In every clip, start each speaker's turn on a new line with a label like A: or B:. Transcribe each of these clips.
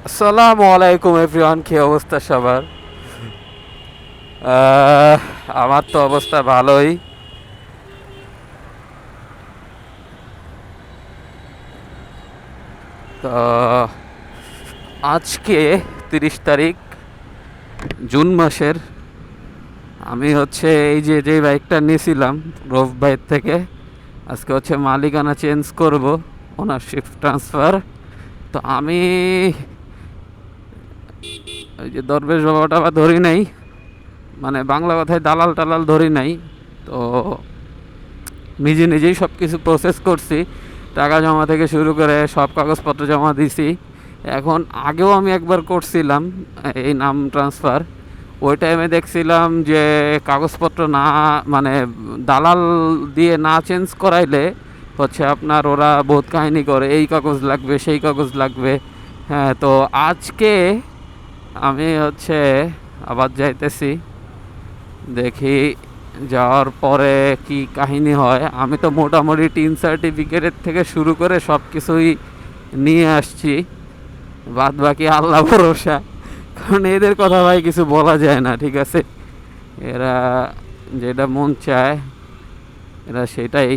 A: আসসালামু আলাইকুম এভরিওয়ান, কি অবস্থা সবার? আহ, আমার তো অবস্থা ভালোই। তো আজকে 30 তারিখ জুন মাসের। আমি হচ্ছে এই যে বাইকটা নিয়েছিলাম রোভ বাইক থেকে, আজকে হচ্ছে মালিকানা চেঞ্জ করব, ওনারশিপ ট্রান্সফার। তো আমি ওই যে দরবেশ বাবাটা বা ধরি নাই, মানে বাংলা কথায় দালাল টালাল ধরি নাই। তো নিজে নিজেই সব কিছু প্রসেস করছি, টাকা জমা থেকে শুরু করে সব কাগজপত্র জমা দিছি। এখন আগেও আমি একবার করছিলাম এই নাম ট্রান্সফার। ওই টাইমে দেখছিলাম যে কাগজপত্র না, মানে দালাল দিয়ে না চেঞ্জ করাইলে হচ্ছে আপনার ওরা বহুত কাহিনী করে, এই কাগজ লাগবে সেই কাগজ লাগবে। হ্যাঁ, তো আজকে আমি হচ্ছে আবার যাইতেছি, দেখি যাওয়ার পরে কি কাহিনী হয়। আমি তো মোটামুটি টিন সার্টিফিকেটের থেকে শুরু করে সব কিছুই নিয়ে আসছি, বাদ বাকি আল্লাহ ভরসা। কারণ এদের কথা ভাই কিছু বলা যায় না, ঠিক আছে? এরা যেটা মন চায় এরা সেটাই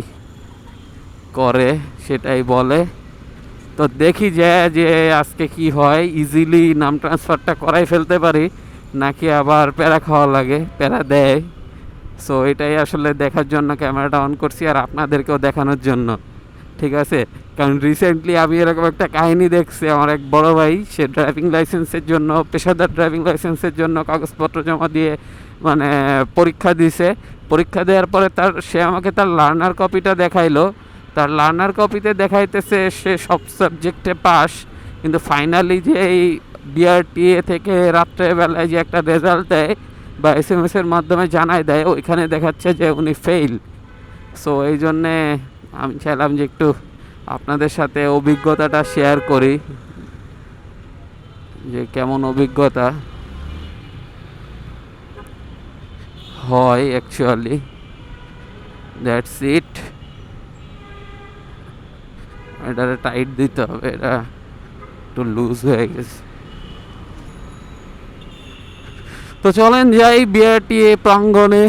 A: করে, সেটাই বলে। তো দেখি যে আজকে কি হয়, ইজিলি নাম ট্রান্সফারটা করাই ফেলতে পারি নাকি আবার প্যারা খাওয়া লাগে, প্যারা দেয়। সো এটাই আসলে দেখার জন্য ক্যামেরাটা অন করছি, আর আপনাদেরকেও দেখানোর জন্য, ঠিক আছে? কারণ রিসেন্টলি আমি এরকম একটা কাহিনী দেখছি। আমার এক বড় ভাই, সে ড্রাইভিং লাইসেন্সের জন্য, পেশাদার ড্রাইভিং লাইসেন্সের জন্য কাগজপত্র জমা দিয়ে মানে পরীক্ষা দিছে। পরীক্ষা দেওয়ার পরে সে আমাকে তার লার্নার কপিটা দেখাইলো। তার লার্নার কপিতে দেখাইতেছে সে সব সাবজেক্টে পাস, কিন্তু ফাইনালি যে এই বিআরটিএ থেকে রাত্রেবেলায় যে একটা রেজাল্ট দেয় বা এসএমএসের মাধ্যমে জানায় দেয়, ওইখানে দেখাচ্ছে যে উনি ফেইল। সো এই জন্যে আমি চাইলাম যে একটু আপনাদের সাথে অভিজ্ঞতাটা শেয়ার করি, যে কেমন অভিজ্ঞতা হয় অ্যাকচুয়ালি। That's it. এটারে টাইট দিতে হবে, এটা একটু লুজ হয়ে গেছে। তো চলেন যাই বিআরটিএ প্রাঙ্গণে,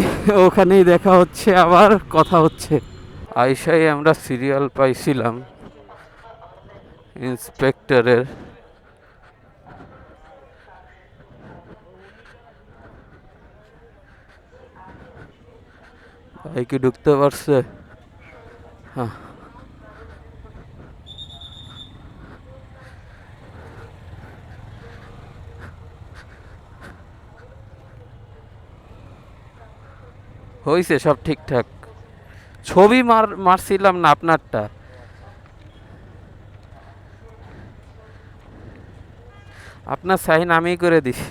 A: ওখানেই দেখা হচ্ছে, আবার কথা হচ্ছে। আইসাই আমরা সিরিয়াল পাইছিলাম ইন্সপেক্টরের। ভাই কি ঢুকতে পারছে? হ্যাঁ, হয়েছে সব ঠিকঠাক। ছবি মারছিলাম না আপনারটা। আপনার সাইন আমি করে দিছি।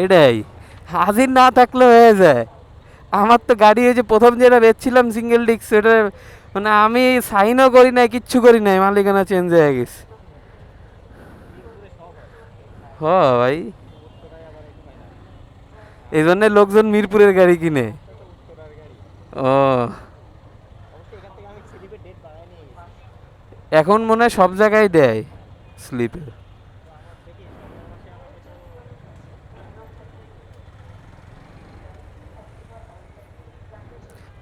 A: এটাই, হাজির না থাকলে হয়ে যায়। আমার তো গাড়ি এই যে প্রথম যেটা বেচছিলাম সিঙ্গেল ডিস্ক, সেটা মানে আমি সাইনও করি নাই, কিচ্ছু করি নাই, মালিকানা চেঞ্জ হয়ে গেছে। হ ভাই, এই জন্য লোকজন মিরপুরের গাড়ি কিনে। ও, এখন মনে হয় সব জায়গায় দেয় স্লিপে।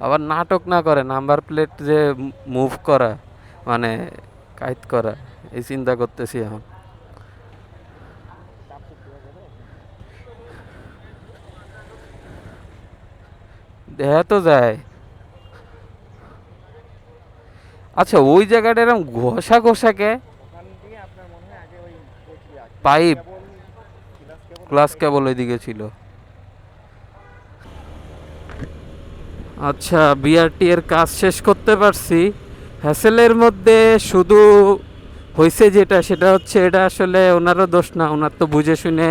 A: আবার নাটক না করে নাম্বার প্লেট যে মুভ করা, মানে কাইট করা, এই চিন্তা করতেছি এখন। দেখা তো যায়। আচ্ছা, ওই জায়গাটা এরকম ঘষা ঘষাকে পাইপ ক্লাস কেবল ওইদিকে ছিল। আচ্ছা, বিআরটি এর কাজ শেষ করতে পারছি। হ্যাসেলের মধ্যে শুধু হয়েছে যেটা, সেটা হচ্ছে এটা আসলে ওনারও দোষ না, ওনার তো বুঝে শুনে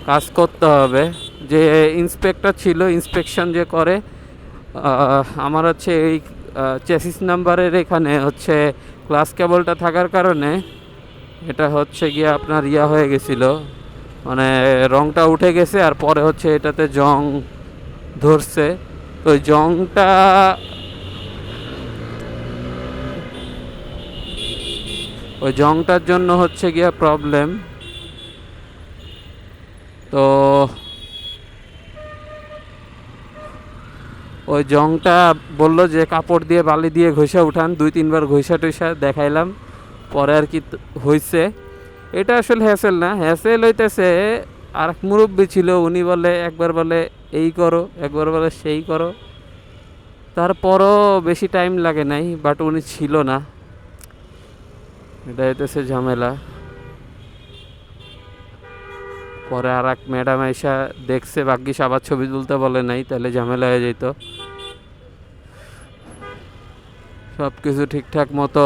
A: কাজ করতে হবে। যে ইন্সপেক্টর ছিল, ইন্সপেকশন যে করে, আমার হচ্ছে এই চেসিস নাম্বারের এখানে হচ্ছে ক্লাস কেবলটা থাকার কারণে এটা হচ্ছে গিয়ে আপনার ইয়া হয়ে গেছিলো, মানে রংটা উঠে গেছে, আর পরে হচ্ছে এটাতে জং ধরছে। তো ওই জংটার জন্য হচ্ছে গিয়া প্রবলেম। তো ওই জংটা বললো যে কাপড় দিয়ে বালি দিয়ে ঘষা উঠান, 2-3 বার ঘষা টইসা দেখাইলাম, পরে আর কি হয়েছে। এটা আসলে হ্যাসেল না, হ্যাসেল হইতেছে আর এক মুরব্বী ছিল, উনি বলে একবার বলে এই করো, একবার বলে সেই করো, তারপরও বেশি টাইম লাগে নাই, বাট উনি ছিল না, এটা হইতেছে ঝামেলা। পরে আর এক ম্যাডাম আইসা দেখছে, ভাগ্যিস আবার ছবি তুলতে বলে নাই, তাহলে ঝামেলা হয়ে যেত। সব কিছু ঠিকঠাক মতো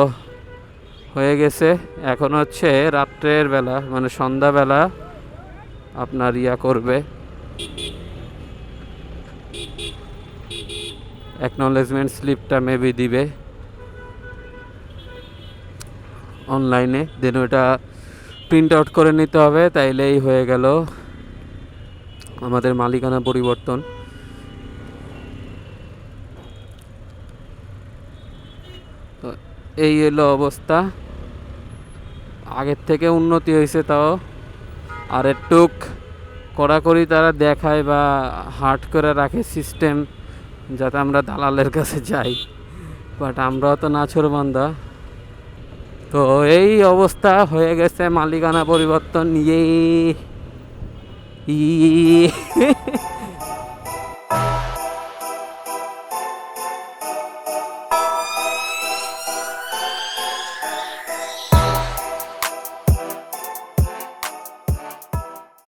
A: হয়ে গেছে। এখন হচ্ছে রাত্রের বেলা, মানে সন্ধ্যাবেলা আপনার করবে, অ্যাকনলেজমেন্ট স্লিপটা মেবি দিবে অনলাইনে, দেন ওটা প্রিন্ট আউট করে নিতে হবে, তাইলেই হয়ে গেল আমাদের মালিকানা পরিবর্তন। তো এই হলো অবস্থা, আগের থেকে উন্নতি হয়েছে, তাও আর একটুক কড়াকড়ি তারা দেখায় বা হার্ড করে রাখে সিস্টেম, যাতে আমরা দালালের কাছে যাই, বাট আমরাও তো নাছোড়বান্দা। তো এই অবস্থা হয়ে গেছে, মালিকানা পরিবর্তন। ইয়ে